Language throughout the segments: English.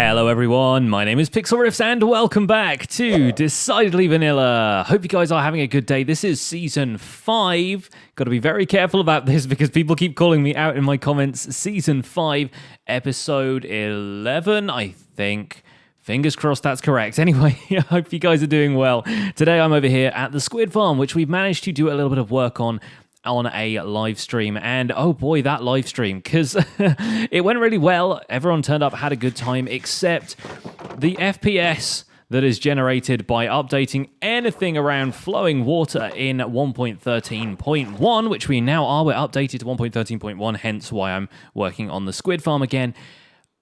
Hello everyone, my name is Pixlriffs and welcome back to Decidedly Vanilla. Hope you guys are having a good day. This is Season 5. Got to be very careful about this because people keep calling me out in my comments. Season 5, Episode 11, I think. Fingers crossed that's correct. Anyway, I hope you guys are doing well. Today I'm over here at the Squid Farm, which we've managed to do a little bit of work on a live stream, and oh boy, that live stream, because it went really well. Everyone turned up, had a good time, except the FPS that is generated by updating anything around flowing water in 1.13.1, which we now are. We're updated to 1.13.1, hence why I'm working on the Squid Farm again.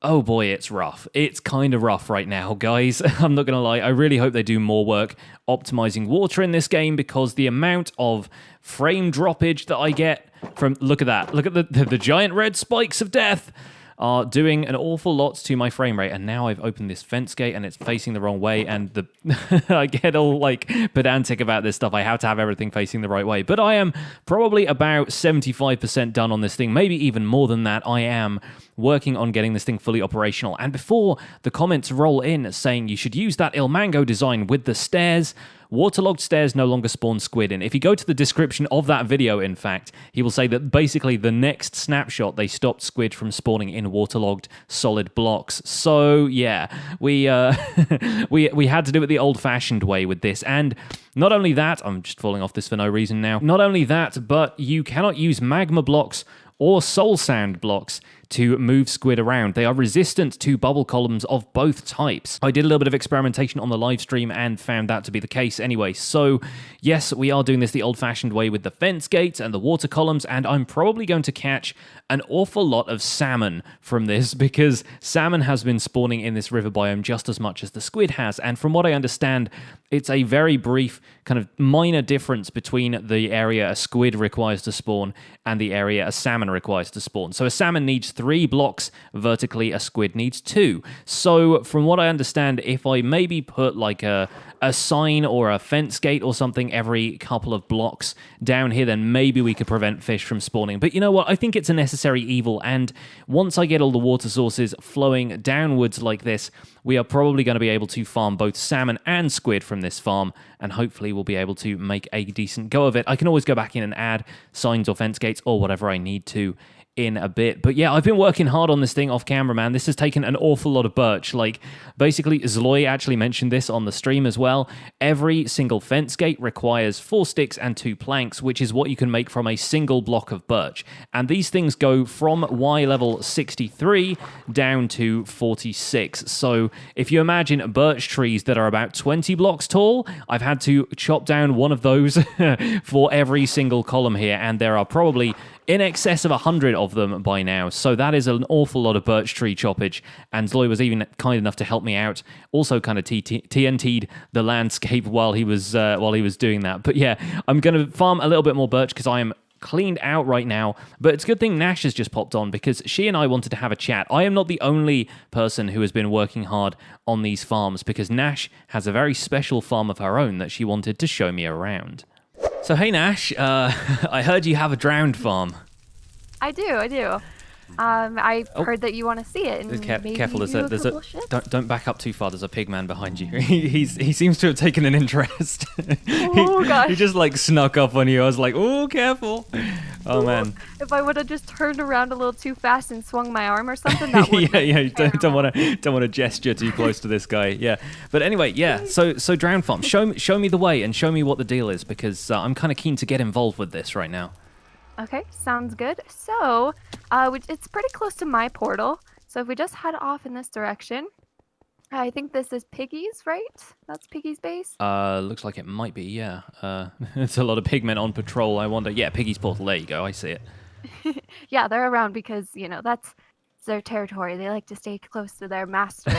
Oh boy, it's rough. It's kind of rough right now, guys. I'm not going to lie. I really hope they do more work optimizing water in this game, because the amount of frame droppage that I get from... Look at that. Look at the giant red spikes of death are doing an awful lot to my frame rate. And now I've opened this fence gate and it's facing the wrong way, and I get all like pedantic about this stuff. I have to have everything facing the right way. But I am probably about 75% done on this thing, maybe even more than that. I am working on getting this thing fully operational. And before the comments roll in saying you should use that Il Mango design with the stairs, waterlogged stairs no longer spawn squid in. If you go to the description of that video, in fact, he will say that basically the next snapshot they stopped squid from spawning in waterlogged solid blocks. So yeah, we we had to do it the old-fashioned way with this. And not only that, I'm just falling off this for no reason now. Not only that, but you cannot use magma blocks or soul sand blocks to move squid around. They are resistant to bubble columns of both types. I did a little bit of experimentation on the live stream and found that to be the case anyway. So yes, we are doing this the old-fashioned way with the fence gates and the water columns, and I'm probably going to catch an awful lot of salmon from this, because salmon has been spawning in this river biome just as much as the squid has. And from what I understand, it's a very brief kind of minor difference between the area a squid requires to spawn and the area a salmon requires to spawn. So a salmon needs 3 blocks vertically, a squid needs 2. So from what I understand, if I maybe put like a sign or a fence gate or something every couple of blocks down here, then maybe we could prevent fish from spawning. But you know what? I think it's a necessary evil, and once I get all the water sources flowing downwards like this, we are probably going to be able to farm both salmon and squid from this farm, and hopefully we'll be able to make a decent go of it. I can always go back in and add signs or fence gates or whatever I need to in a bit. But yeah, I've been working hard on this thing off camera, man. This has taken an awful lot of birch. Like, basically, Zloy actually mentioned this on the stream as well. Every single fence gate requires 4 sticks and 2 planks, which is what you can make from a single block of birch. And these things go from Y level 63 down to 46. So if you imagine birch trees that are about 20 blocks tall, I've had to chop down one of those for every single column here, and there are probably in excess of 100 of them by now. So that is an awful lot of birch tree choppage, and Zloy was even kind enough to help me out. Also kind of TNT'd the landscape while he was doing that. But yeah, I'm going to farm a little bit more birch because I am cleaned out right now. But it's a good thing Nash has just popped on, because she and I wanted to have a chat. I am not the only person who has been working hard on these farms, because Nash has a very special farm of her own that she wanted to show me around. So hey Nash, I heard you have a drowned farm. I do. I heard that you want to see it. And careful, don't back up too far. There's a pig man behind you. He seems to have taken an interest. Oh gosh. He just like snuck up on you. I was like, oh, careful. Oh man. If I would have just turned around a little too fast and swung my arm or something, that would You don't want to gesture too close to this guy. Yeah. But anyway, yeah. So drowned farm. Show me the way and show me what the deal is, because I'm kind of keen to get involved with this right now. Okay, sounds good. So, it's pretty close to my portal. So if we just head off in this direction, I think this is Piggy's, right? That's Piggy's base? Looks like it might be, yeah. It's a lot of pigmen on patrol, I wonder. Yeah, Piggy's portal, there you go, I see it. Yeah, they're around because, that's their territory. They like to stay close to their master.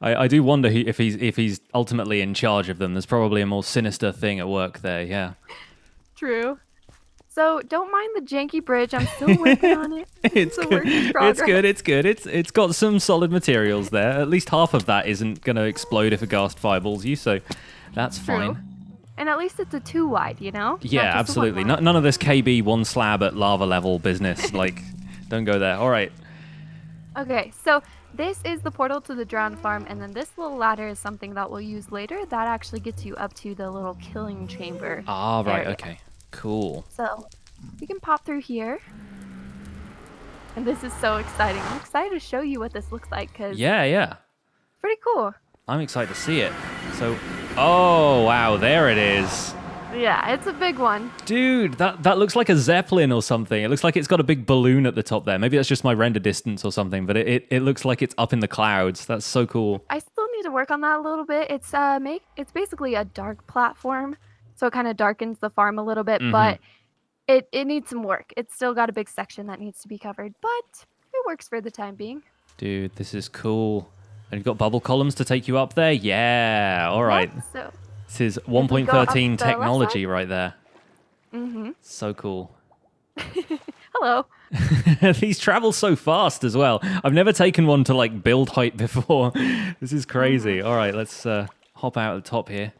I do wonder if he's ultimately in charge of them. There's probably a more sinister thing at work there, yeah. True. So don't mind the janky bridge. I'm still working on it. It's a work in progress. It's good. It's got some solid materials there. At least half of that isn't going to explode if a ghast fireballs you, so that's fine. And at least it's a 2 wide, Yeah, absolutely. None of this KB 1 slab at lava level business. Like, don't go there. All right. Okay, so this is the portal to the drowned farm, and then this little ladder is something that we'll use later. That actually gets you up to the little killing chamber Ah, right. area. Okay. Cool. So you can pop through here, and this is so exciting. I'm excited to show you what this looks like because Yeah, yeah. it's pretty cool. I'm excited to see it. So, oh, wow. There it is. Yeah, it's a big one. Dude, that looks like a Zeppelin or something. It looks like it's got a big balloon at the top there. Maybe that's just my render distance or something, but it looks like it's up in the clouds. That's so cool. I still need to work on that a little bit. It's basically a dark platform, so it kind of darkens the farm a little bit, but it needs some work. It's still got a big section that needs to be covered, but it works for the time being. Dude, this is cool. And you've got bubble columns to take you up there? Yeah, all right. Yeah, so This is we go up 1.13 the left technology side. right there. Mm-hmm. So cool. Hello. These travel so fast as well. I've never taken one to like build height before. This is crazy. All right, let's hop out at the top here.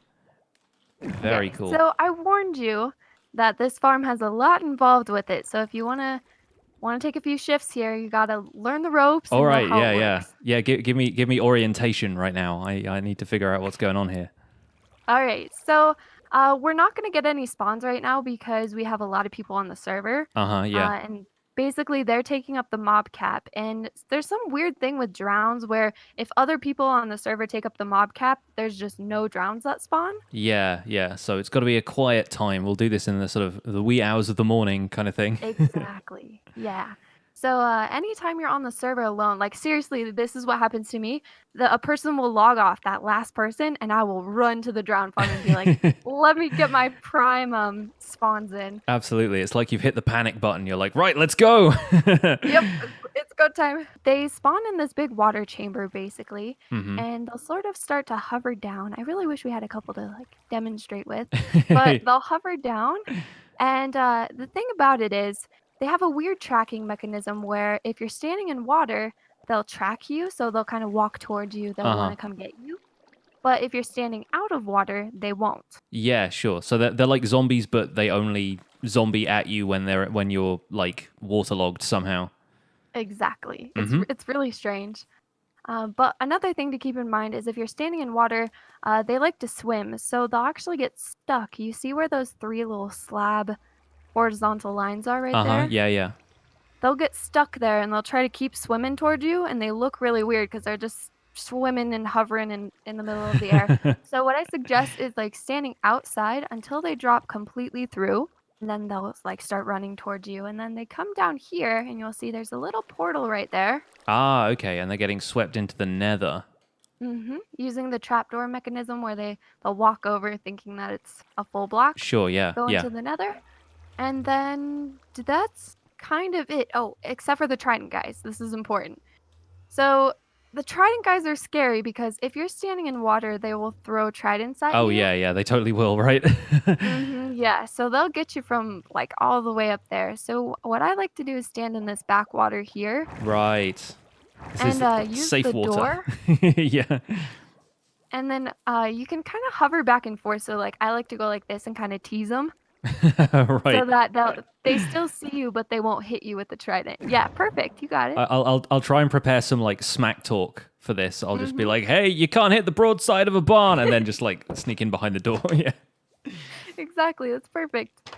Very Okay, cool. So I warned you that this farm has a lot involved with it. So if you wanna take a few shifts here, you gotta learn the ropes and All know right, how yeah, it yeah. works. Yeah, give me orientation right now. I need to figure out what's going on here. All right, so we're not gonna get any spawns right now because we have a lot of people on the server. Uh-huh, yeah. And basically they're taking up the mob cap. And there's some weird thing with drowns where if other people on the server take up the mob cap, there's just no drowns that spawn. Yeah, yeah. So it's got to be a quiet time. We'll do this in the sort of the wee hours of the morning kind of thing. Exactly. Yeah. So anytime you're on the server alone, like seriously, this is what happens to me. A person will log off, that last person, and I will run to the drown farm and be like, "Let me get my prime spawns in." Absolutely. It's like you've hit the panic button. You're like, right, let's go. Yep, it's go time. They spawn in this big water chamber basically, hmm and they'll sort of start to hover down. I really wish we had a couple to like demonstrate with, but they'll hover down. And the thing about it is, they have a weird tracking mechanism where if you're standing in water, they'll track you, so they'll kind of walk towards you. They'll want Uh-huh. to come get you. But if you're standing out of water, they won't. Yeah, sure. So they're like zombies, but they only zombie at you when you're like waterlogged somehow. Exactly. It's Mhm. it's really strange. But another thing to keep in mind is if you're standing in water, they like to swim, so they'll actually get stuck. You see where those three little slab horizontal lines are right Uh-huh. there? Yeah, yeah. They'll get stuck there and they'll try to keep swimming toward you, and they look really weird because they're just swimming and hovering in the middle of the air. So what I suggest is like standing outside until they drop completely through, and then they'll like start running towards you, and then they come down here, and you'll see there's a little portal right there. Ah, okay. And they're getting swept into the nether. Using the trapdoor mechanism where they'll walk over thinking that it's a full block, Sure, yeah. go Yeah. into the nether, and then that's kind of it. Oh, except for the trident guys. This is important. So the trident guys are scary because if you're standing in water, they will throw tridents at Oh, you. yeah, yeah. They totally will, right? Yeah, so they'll get you from like all the way up there. So what I like to do is stand in this backwater here Right. This and is use safe the water. door. Yeah. And then you can kind of hover back and forth. So like I like to go like this and kind of tease them so Right. that they still see you, but they won't hit you with the trident. Yeah, perfect. You got it. I'll try and prepare some like smack talk for this. I'll just be like, "Hey, you can't hit the broadside of a barn," and then just like sneak in behind the door. Yeah. Exactly. That's perfect.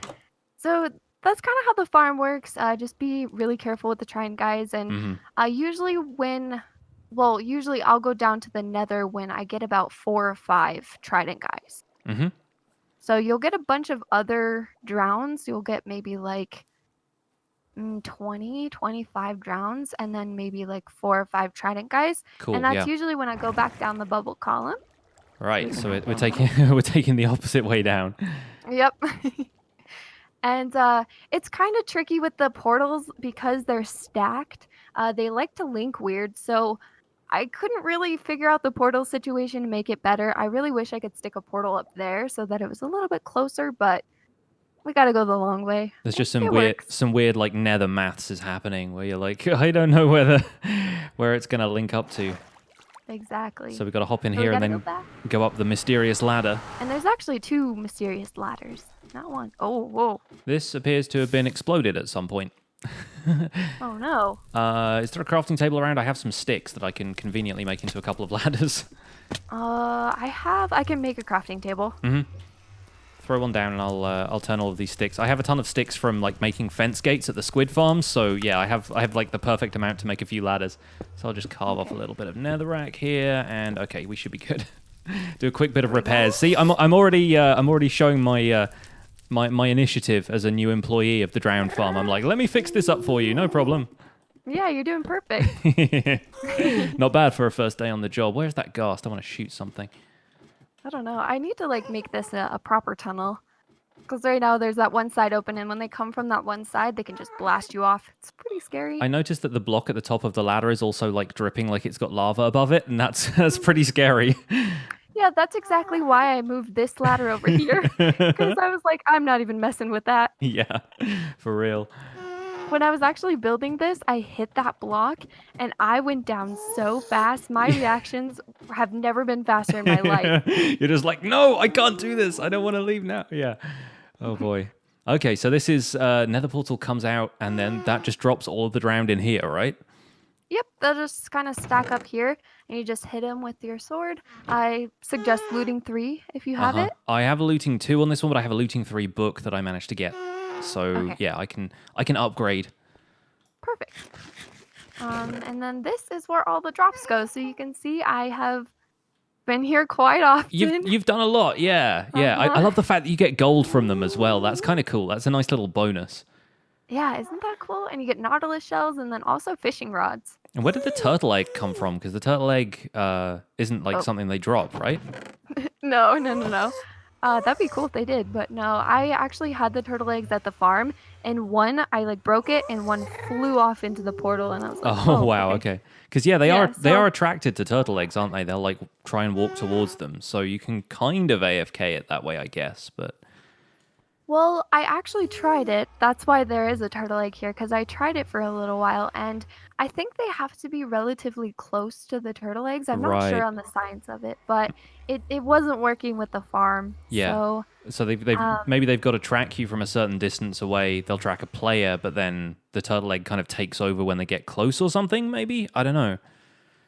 So that's kind of how the farm works. Just be really careful with the trident guys. And usually usually I'll go down to the nether when I get about 4 or 5 trident guys. Mhm. So you'll get a bunch of other drowns. You'll get maybe like 20, 25 drowns, and then maybe like 4 or 5 trident guys. Cool. And that's Yeah. usually when I go back down the bubble column. Right. We So can we're head taking we're taking the opposite way down. Yep. And it's kind of tricky with the portals because they're stacked. They like to link weird, so I couldn't really figure out the portal situation to make it better. I really wish I could stick a portal up there so that it was a little bit closer, but we gotta go the long way. There's just It works. some weird like nether maths is happening where you're like, I don't know where it's gonna link up to. Exactly. So we got to hop in So we here and gotta then go back. go up the mysterious ladder. And there's actually 2 mysterious ladders, not one. Oh, whoa. This appears to have been exploded at some point. Oh no. Is there a crafting table around? I have some sticks that I can conveniently make into a couple of ladders. I can make a crafting table. Throw one down and I'll turn all of these sticks. I have a ton of sticks from like making fence gates at the squid farm, so yeah, I have like the perfect amount to make a few ladders. So I'll just carve off a little bit of netherrack here, and okay, we should be good. Do a quick bit of repairs. See, I'm already showing my my initiative as a new employee of the drowned farm. I'm like, let me fix this up for you, no problem. Yeah, you're doing perfect. Not bad for a first day on the job. Where's that ghast? I want to shoot something. I don't know. I need to like make this a proper tunnel. Because right now there's that one side open, and when they come from that one side, they can just blast you off. It's pretty scary. I noticed that the block at the top of the ladder is also like dripping like it's got lava above it, and that's pretty scary. Yeah, that's exactly why I moved this ladder over here. Because I was like, I'm not even messing with that. Yeah, for real. When I was actually building this, I hit that block and I went down so fast. My reactions have never been faster in my life. You're just like, no, I can't do this. I don't want to leave now. Yeah. Oh boy. Okay, so this is Nether Portal comes out and then that just drops all of the drowned in here, right? Yep, they'll just kind of stack up here and you just hit them with your sword. I suggest looting 3 if you have it. I have a looting 2 on this one, but I have a looting 3 book that I managed to get. So yeah, I can upgrade. Perfect. And then this is where all the drops go. So you can see I have been here quite often. You've done a lot, yeah. I love the fact that you get gold from them as well. That's kind of cool. That's a nice little bonus. Yeah, isn't that cool? And you get nautilus shells and then also fishing rods. And where did the turtle egg come from? Because the turtle egg isn't like something they drop, right? No. That'd be cool if they did, but no. I actually had the turtle eggs at the farm, and one I like broke it, and one flew off into the portal, and I was like, oh wow, okay. Because yeah, they are attracted to turtle eggs, aren't they? They'll like try and walk towards them, so you can kind of AFK it that way, I guess. But well, I actually tried it. That's why there is a turtle egg here, because I tried it for a little while, and I think they have to be relatively close to the turtle eggs. I'm not sure on the science of it, but it wasn't working with the farm. Yeah. So maybe they've got to track you from a certain distance away. They'll track a player, but then the turtle egg kind of takes over when they get close or something. Maybe, I don't know.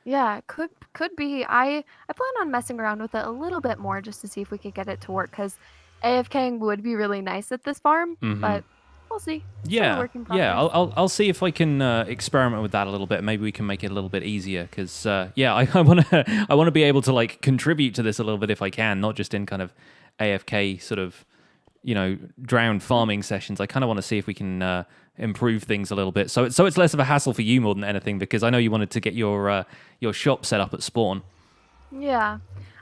Yeah, could be. I plan on messing around with it a little bit more just to see if we could get it to work, because AFKing would be really nice at this farm, but we'll see. I'll see if I can experiment with that a little bit. Maybe we can make it a little bit easier, because I want to be able to like contribute to this a little bit if I can, not just in kind of AFK sort of drowned farming sessions. I kind of want to see if we can improve things a little bit, so it's less of a hassle for you more than anything, because I know you wanted to get your shop set up at spawn. Yeah,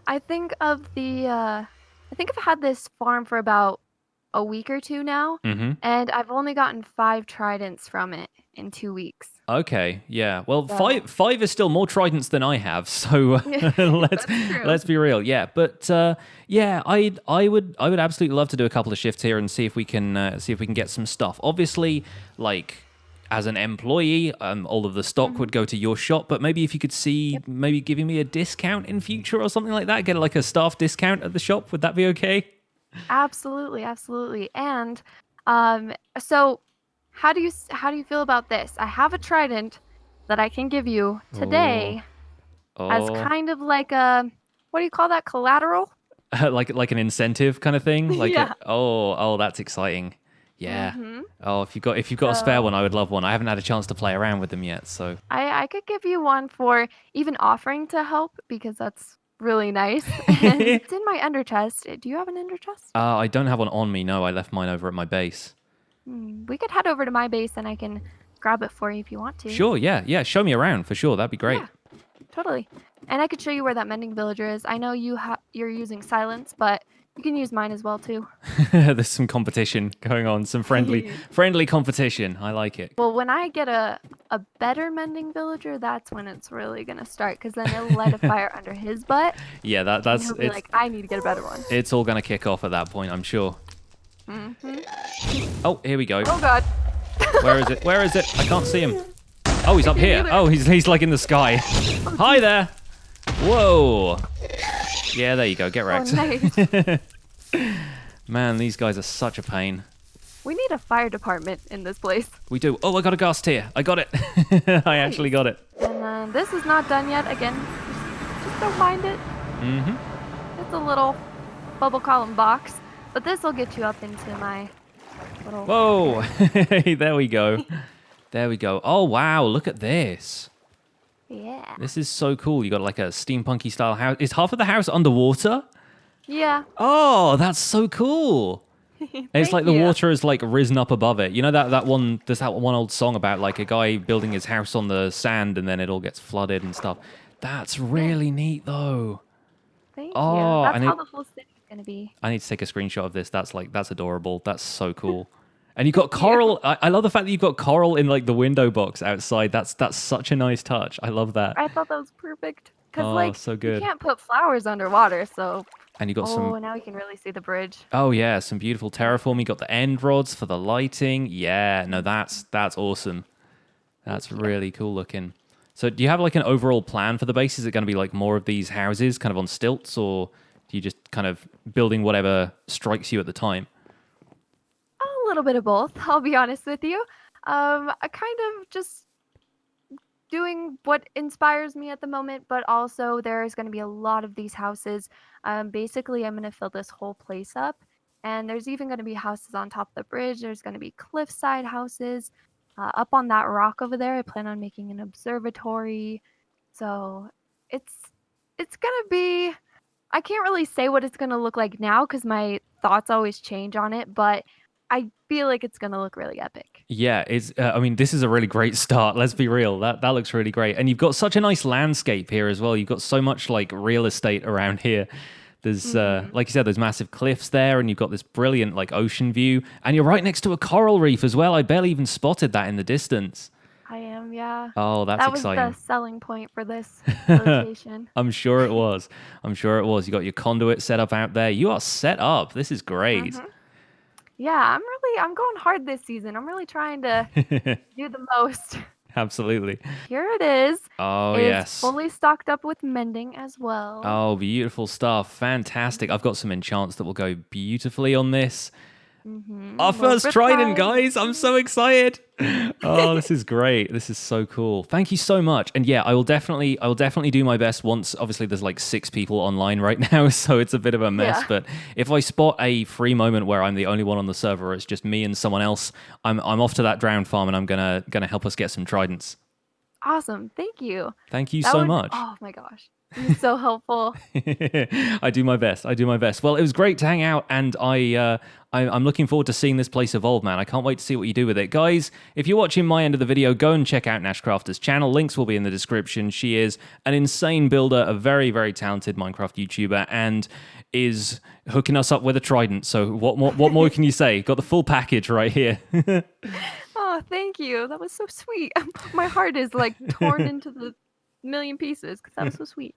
I think I've had this farm for about a week or 2 now, and I've only gotten 5 tridents from it in 2 weeks. Okay, yeah. Well, five is still more tridents than I have, so let's be real. Yeah, but I would absolutely love to do a couple of shifts here and see if we can get some stuff. Obviously, like as an employee, all of the stock would go to your shop, but maybe if you could see maybe giving me a discount in future or something like that, get like a staff discount at the shop, would that be okay? Absolutely. And so how do you feel about this? I have a trident that I can give you today as kind of like a, what do you call that, collateral? like an incentive kind of thing? Like that's exciting. Yeah. Oh, if you've got a spare one, I would love one. I haven't had a chance to play around with them yet, so I could give you one for even offering to help, because that's really nice. And it's in my ender chest. Do you have an ender chest? I don't have one on me. No, I left mine over at my base. We could head over to my base and I can grab it for you if you want to. Sure, yeah. Show me around for sure. That'd be great. Yeah, totally. And I could show you where that mending villager is. I know you're using silence, but you can use mine as well too. There's some competition going on, some friendly competition. I like it. Well, when I get a better mending villager, that's when it's really gonna start, because then he'll light a fire under his butt. Yeah, that's he'll be like, I need to get a better one. It's all gonna kick off at that point, I'm sure. Oh, here we go. Oh God. Where is it? I can't see him. Oh, he's up here. Either. Oh, he's like in the sky. Hi there. Whoa. Yeah, there you go. Get wrecked. Oh, nice. Man, these guys are such a pain. We need a fire department in this place. We do. Oh, I got a ghast here. I got it. I actually got it. And then this is not done yet. Again, just don't mind it. It's a little bubble column box, but this will get you up into my little... Whoa. There we go. There we go. Oh, wow. Look at this. Yeah. This is so cool. You got like a steampunky style house. Is half of the house underwater? Yeah. Oh, that's so cool. It's like the water has like risen up above it. You know that one, there's that one old song about like a guy building his house on the sand and then it all gets flooded and stuff. That's really neat though. Thank you. That's and how the full city's going to be. I need to take a screenshot of this. That's adorable. That's so cool. And you've got coral. I love the fact that you've got coral in like the window box outside. That's such a nice touch. I love that. I thought that was perfect. Because so good. You can't put flowers underwater, so... And you got some... Oh, now we can really see the bridge. Oh, yeah, some beautiful terraform. You got the end rods for the lighting. Yeah, no, that's awesome. That's really cool looking. So do you have like an overall plan for the base? Is it going to be like more of these houses kind of on stilts, or do you just kind of building whatever strikes you at the time? A little bit of both, I'll be honest with you. I kind of just doing what inspires me at the moment, but also there's going to be a lot of these houses. Basically, I'm going to fill this whole place up, and there's even going to be houses on top of the bridge. There's going to be cliffside houses. Up on that rock over there, I plan on making an observatory. So it's going to be... I can't really say what it's going to look like now because my thoughts always change on it, but I feel like it's going to look really epic. Yeah, I mean, this is a really great start. Let's be real. That looks really great. And you've got such a nice landscape here as well. You've got so much like real estate around here. There's, like you said, there's massive cliffs there, and you've got this brilliant like ocean view. And you're right next to a coral reef as well. I barely even spotted that in the distance. I am, yeah. Oh, that's exciting. That was the selling point for this location. I'm sure it was. I'm sure it was. You got your conduit set up out there. You are set up. This is great. Yeah, I'm going hard this season. I'm really trying to do the most. Absolutely. Here it is. Oh, it's yes. Fully stocked up with mending as well. Oh, beautiful stuff. Fantastic. I've got some enchants that will go beautifully on this. Our first trident, guys. I'm so excited. Oh, this is great. This is so cool. Thank you so much. And yeah, I will definitely do my best once. Obviously, there's like 6 people online right now, so it's a bit of a mess. Yeah. But if I spot a free moment where I'm the only one on the server, or it's just me and someone else, I'm off to that drowned farm, and I'm gonna help us get some tridents. Awesome. Thank you. Thank you so much. Oh my gosh. You're so helpful. I do my best. Well, it was great to hang out, and I'm looking forward to seeing this place evolve, man. I can't wait to see what you do with it. Guys, if you're watching my end of the video, go and check out Nashcrafter's channel. Links will be in the description. She is an insane builder, a very, very talented Minecraft YouTuber, and is hooking us up with a trident. So what more can you say? Got the full package right here. Oh, thank you. That was so sweet. My heart is like torn into the million pieces because that was so sweet.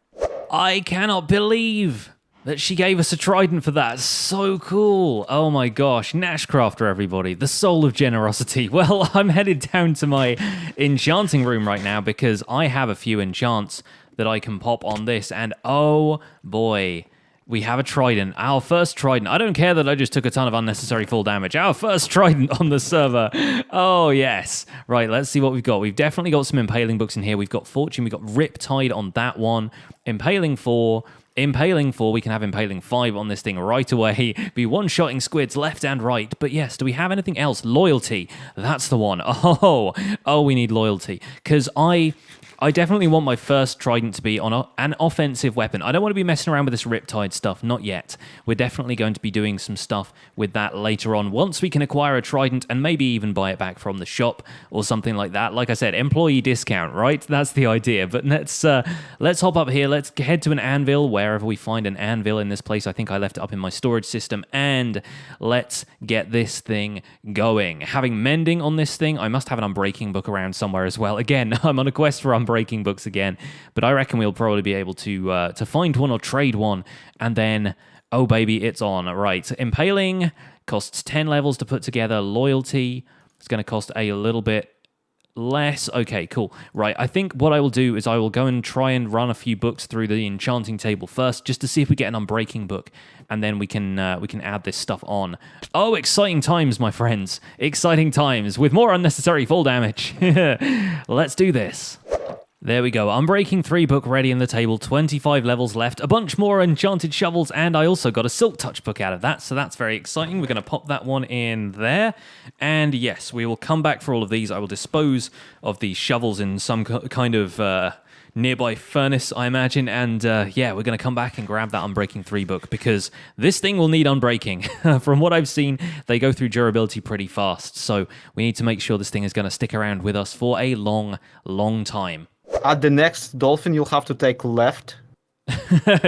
I cannot believe that she gave us a trident for that. So cool. Oh my gosh. Nashcrafter, everybody. The soul of generosity. Well, I'm headed down to my enchanting room right now because I have a few enchants that I can pop on this. And oh boy, we have a trident. Our first trident. I don't care that I just took a ton of unnecessary full damage. Our first trident on the server. Oh, yes. Right, let's see what we've got. We've definitely got some impaling books in here. We've got Fortune. We've got Riptide on that one. Impaling 4. Impaling 4. We can have Impaling 5 on this thing right away. Be one-shotting squids left and right. But yes, do we have anything else? Loyalty. That's the one. Oh, we need loyalty. Because I definitely want my first trident to be on an offensive weapon. I don't want to be messing around with this Riptide stuff, not yet. We're definitely going to be doing some stuff with that later on, once we can acquire a trident and maybe even buy it back from the shop or something like that. Like I said, employee discount, right? That's the idea. But let's hop up here. Let's head to an anvil, wherever we find an anvil in this place. I think I left it up in my storage system, and let's get this thing going. Having mending on this thing, I must have an unbreaking book around somewhere as well. Again, I'm on a quest for unbreaking books again, but I reckon we'll probably be able to find one or trade one, and then, oh baby, it's on. Right, impaling costs 10 levels to put together. Loyalty is going to cost a little bit less. Okay, cool. Right. I think what I will do is I will go and try and run a few books through the enchanting table first, just to see if we get an unbreaking book, and then we can add this stuff on. Oh, exciting times, my friends! Exciting times with more unnecessary fall damage. Let's do this. There we go. Unbreaking 3 book ready in the table. 25 levels left. A bunch more enchanted shovels, and I also got a silk touch book out of that, so that's very exciting. We're going to pop that one in there. And yes, we will come back for all of these. I will dispose of these shovels in some kind of nearby furnace, I imagine. And yeah, we're going to come back and grab that Unbreaking 3 book, because this thing will need unbreaking. From what I've seen, they go through durability pretty fast. So we need to make sure this thing is going to stick around with us for a long, long time. At the next dolphin, you'll have to take left.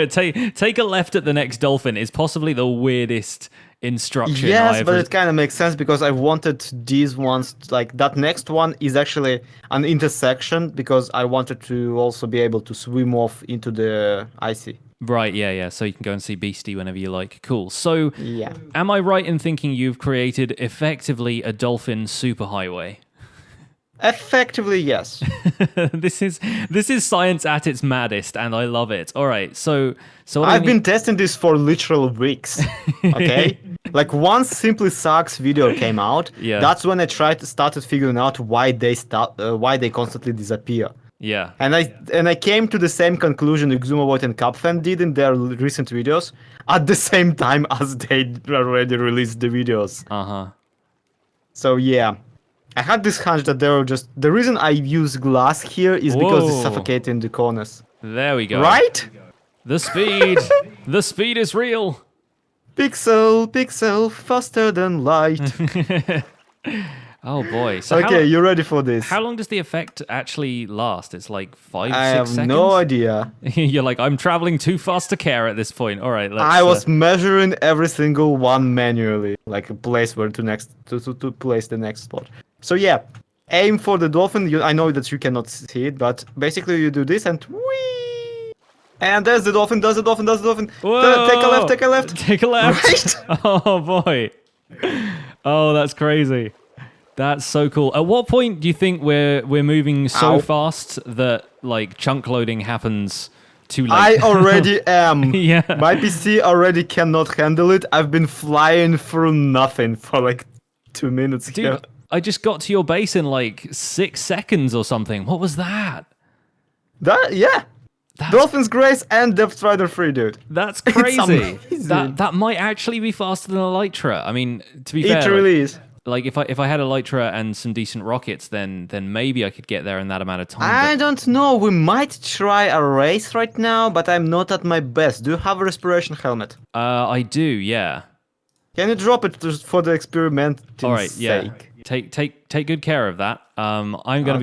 Take a left at the next dolphin is possibly the weirdest instruction. Yes, but it kind of makes sense, because I wanted these ones, like that next one is actually an intersection, because I wanted to also be able to swim off into the icy. Right, yeah. So you can go and see Beastie whenever you like. Cool. So, yeah. Am I right in thinking you've created effectively a dolphin superhighway? Effectively, yes. This is science at its maddest, and I love it. All right, so I've been testing this for literal weeks. Okay, like once Simply Sucks video came out, that's when I started figuring out why they constantly disappear. Yeah, and I came to the same conclusion Exumavoid and Capfan did in their recent videos at the same time as they already released the videos. So yeah. I had this hunch that they were just... The reason I use glass here is because it's suffocating the corners. There we go. Right? The speed! The speed is real! Pixel, faster than light. Oh boy. So okay, you ready for this? How long does the effect actually last? It's like 5-6 seconds? I have no idea. You're like, I'm traveling too fast to care at this point. All right, let's... I was measuring every single one manually, like a place where to place the next spot. So yeah, aim for the dolphin. I know that you cannot see it, but basically you do this and whee! And there's the dolphin, Whoa! Take a left. Take a left. Right? Oh boy. Oh, that's crazy. That's so cool. At what point do you think we're moving so fast that like chunk loading happens too late? I already am. Yeah. My PC already cannot handle it. I've been flying through nothing for like 2 minutes. Dude, here. I just got to your base in like 6 seconds or something. What was that? Dolphin's Grace and Depth Rider 3, dude. That's crazy. That might actually be faster than Elytra. I mean, to be fair, it really is. Like if I had Elytra and some decent rockets, then maybe I could get there in that amount of time. I don't know. We might try a race right now, but I'm not at my best. Do you have a respiration helmet? I do. Yeah. Can you drop it just for the experiment? All right. Yeah. Take good care of that. I'm gonna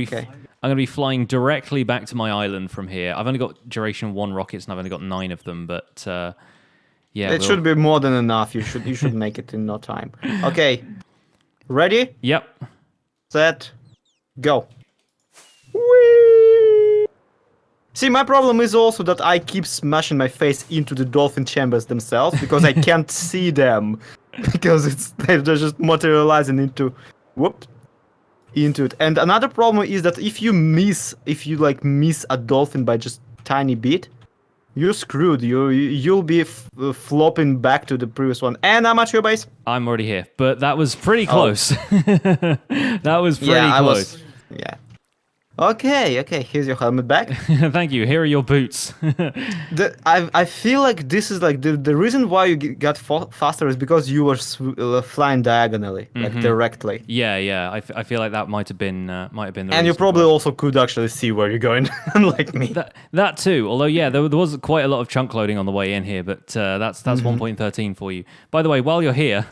be flying directly back to my island from here. I've only got duration 1 rockets and I've only got 9 of them, but yeah. It should be more than enough. You should make it in no time. Okay. Ready? Yep. Set. Go. Whee! See, my problem is also that I keep smashing my face into the dolphin chambers themselves because I can't see them because they're just materializing into it. And another problem is that if you miss a dolphin by just tiny bit, you're screwed. You'll be flopping back to the previous one. And I'm at your base. I'm already here, but that was pretty close. That was pretty close. Yeah. Okay. Here's your helmet back. Thank you. Here are your boots. I feel like this is like the reason why you got faster is because you were flying diagonally, like directly. Yeah. I feel like that might have been the reason. And you probably also could actually see where you're going, unlike me. That too. Although yeah, there was quite a lot of chunk loading on the way in here, but that's 1.13 for you. By the way, while you're here,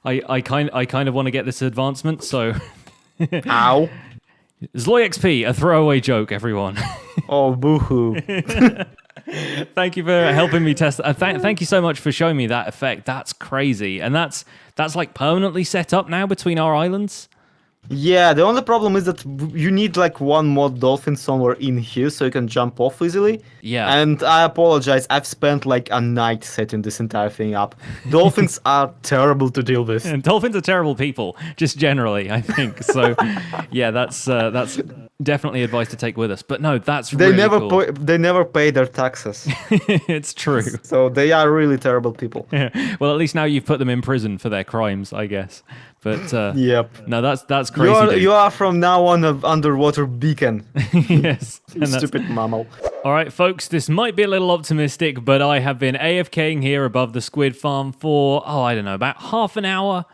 I kind of want to get this advancement, so. Ow. ZloYxp, a throwaway joke, everyone. Oh, boo-hoo. Thank you for helping me test. Thank you so much for showing me that effect. That's crazy. And that's like permanently set up now between our islands? Yeah, the only problem is that you need like one more dolphin somewhere in here so you can jump off easily. Yeah. And I apologize, I've spent like a night setting this entire thing up. Dolphins are terrible to deal with. And dolphins are terrible people, just generally, I think. So, yeah, that's definitely advice to take with us. But no, that's They really never cool. they never pay their taxes. It's true. So they are really terrible people. Well, at least now you've put them in prison for their crimes, I guess. But Yep. no, that's crazy. dude. You are from now on an underwater beacon. Yes. You And that's- stupid mammal. All right, folks, this might be a little optimistic, but I have been AFKing here above the squid farm for, I don't know, about half an hour.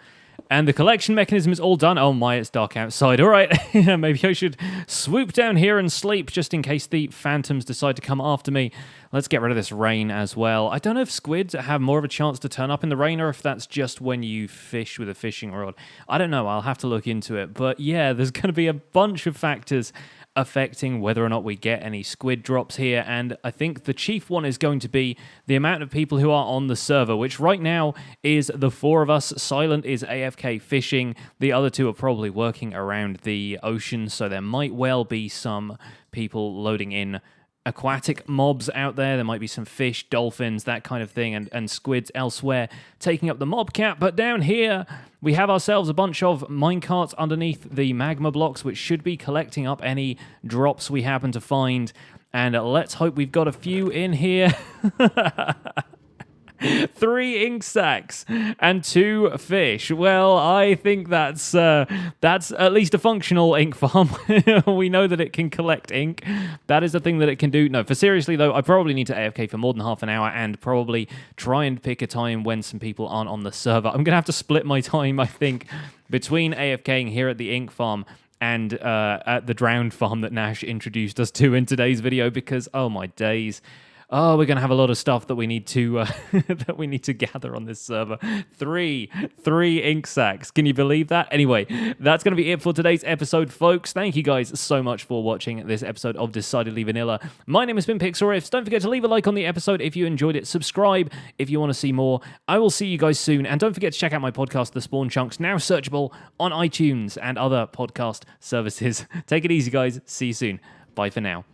And the collection mechanism is all done. Oh my, it's dark outside. All right, maybe I should swoop down here and sleep just in case the phantoms decide to come after me. Let's get rid of this rain as well. I don't know if squids have more of a chance to turn up in the rain or if that's just when you fish with a fishing rod. I don't know. I'll have to look into it. But yeah, there's going to be a bunch of factors affecting whether or not we get any squid drops here, and I think the chief one is going to be the amount of people who are on the server, which right now is the 4 of us. Silent is AFK fishing, the other 2 are probably working around the ocean, so there might well be some people loading in aquatic mobs out there. There might be some fish, dolphins, that kind of thing, and squids elsewhere taking up the mob cap. But down here, we have ourselves a bunch of minecarts underneath the magma blocks, which should be collecting up any drops we happen to find. And let's hope we've got a few in here. 3 ink sacs and 2 fish. Well, I think that's at least a functional ink farm. We know that it can collect ink. That is the thing that it can do. No, for seriously though, I probably need to AFK for more than half an hour and probably try and pick a time when some people aren't on the server. I'm gonna have to split my time, I think, between AFKing here at the ink farm and at the drowned farm that Nash introduced us to in today's video, because oh my days. Oh, we're going to have a lot of stuff that we need to that we need to gather on this server. 3 ink sacs. Can you believe that? Anyway, that's going to be it for today's episode, folks. Thank you guys so much for watching this episode of Decidedly Vanilla. My name has been Pixlriffs. Don't forget to leave a like on the episode if you enjoyed it. Subscribe if you want to see more. I will see you guys soon. And don't forget to check out my podcast, The Spawn Chunks, now searchable on iTunes and other podcast services. Take it easy, guys. See you soon. Bye for now.